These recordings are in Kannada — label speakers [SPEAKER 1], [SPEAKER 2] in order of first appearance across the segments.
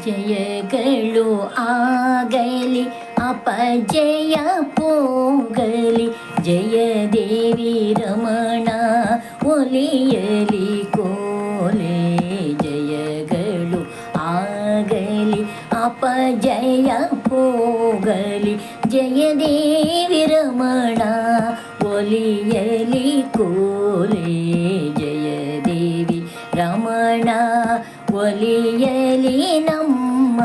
[SPEAKER 1] ಜಯಗಳು ಆಗಲಿ ಅಪಜಯ ಪೋಗಲಿ, ಜಯ ದೇವಿ ರಮಣ ಒಲಿಯಲಿ ಕೋಲೆ. ಜಯಗಳು ಆಗಲಿ ಅಪಜಯ ಪೋಗಲಿ, ಜಯ ದೇವಿ ರಮಣ ಒಲಿಯಲಿ ಕೋಲೆ. ಜಯ ದೇವಿ ರಮಣ ಒಲಿಯಲಿ ನಮ್ಮ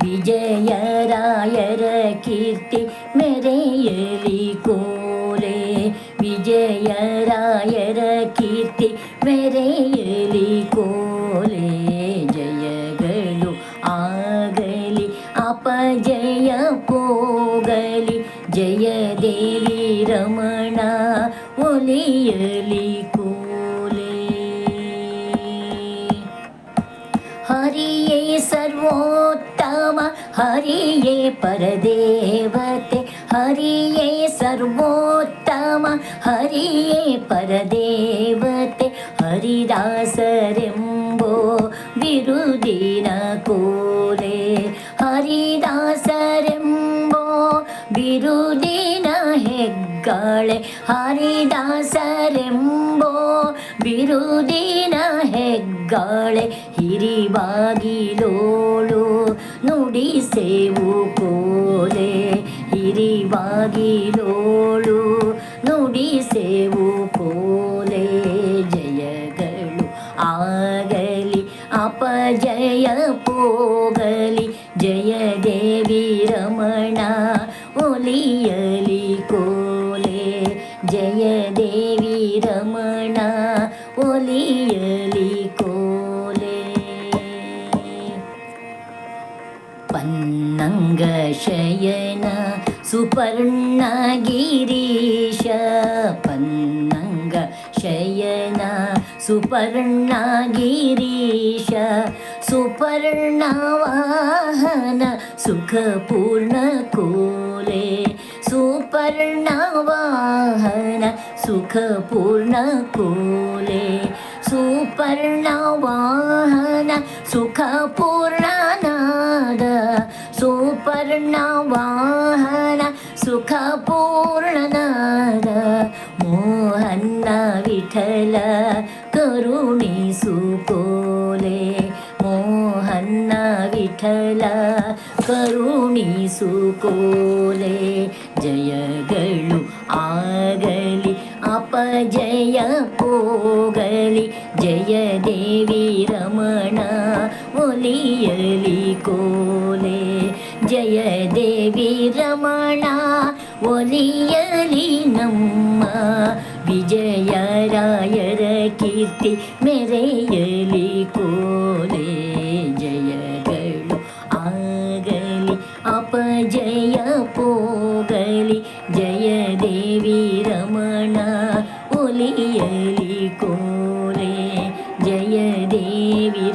[SPEAKER 1] ವಿಜಯರಾಯರ ಕೀರ್ತಿ ಮೆರೆಯಲಿ ಕೋಲೆ. ವಿಜಯರಾಯರ ಕೀರ್ತಿ ಮೆರೆಯಲಿ ಕೋಲೆ. ಜಯಗಳು ಆಗಲಿ ಅಪಜಯ ಪೋಗಲಿ, ಜಯ ದೇವಿ ರಮಣ ಒಲಿಯಲಿ ಕೋಲೆ. ಹರಿಯೇ ಸರ್ವೋತ್ತಮ ಹರಿಯೇ ಪರದೇವತೆ, ಹರಿಯೇ ಸರ್ವೋತ್ತಮ ಹರಿಯೇ ಪರದೇವತೆ. ಹರಿದಾಸರೆಂಬೋ ಬಿರುದಿನ ಕೋಲೆ, ಹರಿದಾಸರೆಂಬೋ ಬಿರುದಿನ ಹೆಗ್ಗಾಳೆ. ಹರಿದಾಸರೆಂಬೋ ಬಿರುದಿನ ಹೆಗ್ಗಾಳೆ. ಹಿರಿಬಾಗಿಲೋಳು ನುಡಿಸೇವು ಕೋಲೆ, ಹಿರಿಬಾಗಿಲೋಳು ನುಡಿಸೇವು ಕೋಲೆ. ಜಯಗಳು ಆಗಲಿ ಅಪಜಯ ಪೋಗಲಿ, ಜಯ ದೇವಿ ರಮಣ ಒಲಿಯಲಿ ಕೋಲೆ. ಜಯ ದೇವಿ ರಮಣ ಒಲಿಯಲಿ ಕೋಲೆ. ಪನ್ನಂಗ ಶಯನ ಸುಪರ್ಣ ಗಿರೀಶ, ಪನ್ನಂಗ ಶಯನ ಸುಪರ್ಣ ಗಿರೀಶ. ಸುಪರ್ಣ ವಾಹನ ಸುಖಪೂರ್ಣ ಕೋಲೆ, ಸುಪರ್ಣ ವಾಹನ ಸುಖಪೂರ್ಣ ಕೋಲೆ. ಸುಪರ್ಣ ವಾಹನ ಸುಖಪೂರ್ಣ ನಾದ, ಸುಪರ್ಣ ವಾಹನ ಸುಖಪೂರ್ಣ ನಾದ. ಮೋಹನ್ನ ವಿಠಲ ಕರುಣಿಸು ಕೋಲೆ, ಮೋಹನ್ನ ವಿಠಲ ಕರುಣಿಸು ಕೋಲೆ. ಜಯಗಳು ಆಗಲಿ ಅಪಜಯ ಪೋಗಲಿ, ಜಯ ದೇವಿ ರಮಣ ಒಲಿಯಲಿ ಕೋಲೆ. ಜಯ ದೇವಿ ರಮಣ ಒಲಿಯಲಿ ನಮ್ಮ ವಿಜಯರಾಯರ ಕೀರ್ತಿ ಮೆರೆಯಲಿ ಕೋಲೆ. ಜಯಗಳು ಆಗಲಿ ಅಪಜಯ ಪೋಗಲಿ, ಜಯ ದೇವಿ ರಮಣ ಒಲಿಯಲಿ ಕೋಲೆ. ಜಯ ದೇವಿ